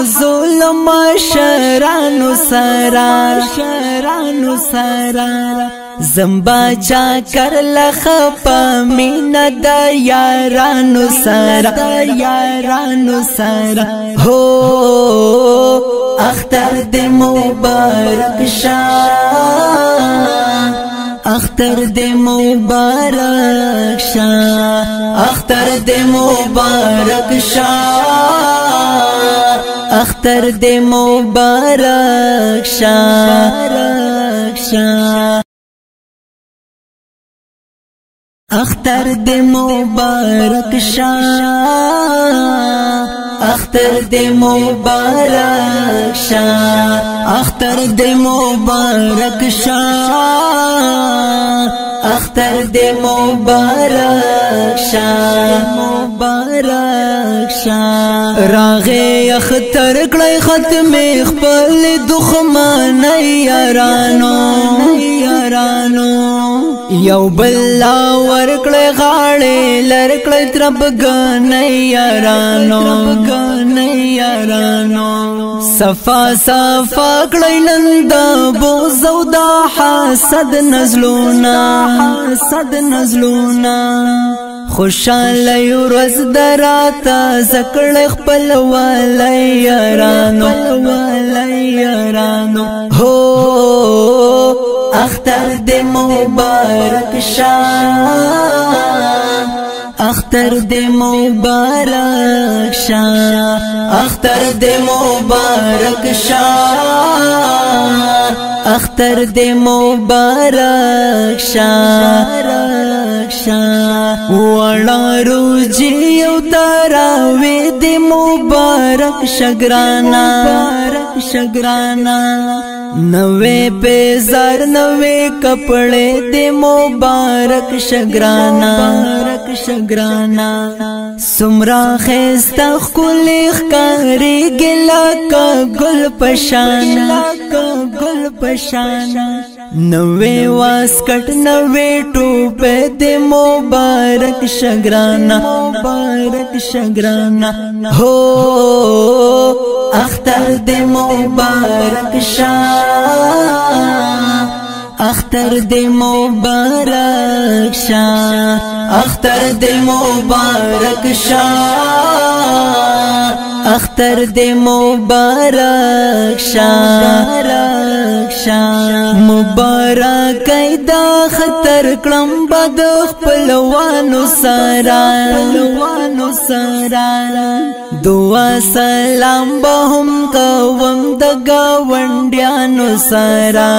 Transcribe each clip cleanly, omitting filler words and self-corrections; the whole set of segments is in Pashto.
ظلم شرانو سرا زمبا چا کر لخپا مینا دا یارانو سرا ہو اختر دے مبارک شاہ اختر دے مبارک شاہ اختر دے مبارک شاہ اختر دے مبارک شاہ اختر دے مبارک شاہ اختر دے مبارک شاہ اختر دے مبارک شاہ اختر دے مبارک شاہ راغے اختر کڑی ختم خپل دخمان یارانو یو بلا ورکڑی غاڑی لرکڑی تربگان یارانو صفا کڑی نندا بوزو دا حسد نزلونا خوشالی ورځ دراتا زکړ خپل والی یارانو هو اختر دے مبارک شاہ اختر دے مبارک شاہ اختر دے مبارک شاہ اختر دے مبارک شاہ وڑا روجی اتراوی دے مبارک شگرانا نوے پیزار نوے کپڑے دے مبارک شگرانا سمرا خیستا خلیخ کاری گلا کا گل پشانا نوے واسکٹ نوے ٹوپے دے مبارک شگرانا ہو اختر دے مبارک شاہ اختر دے مبارک شاہ اختر دے مبارک شاہ اختر دے مبارک شاہ مبارک دا خطر کلم بد خپلوانو سارا دعا سلام بهم کوم د گاونډیانو سارا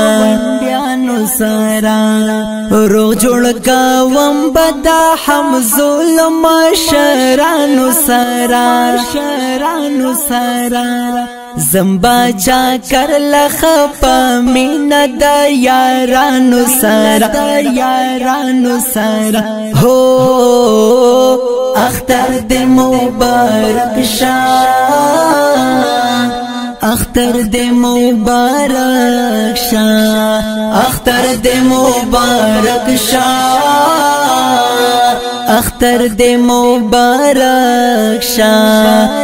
روغ جوړ کوم بدا هم ظلم شرانو سارا زمبا چا کر لخپا مینا دا یارانو سارا ہو اختر دے مبارک شاہ اختر دے مبارک شاہ اختر دے مبارک شاہ اختر دے مبارک شاہ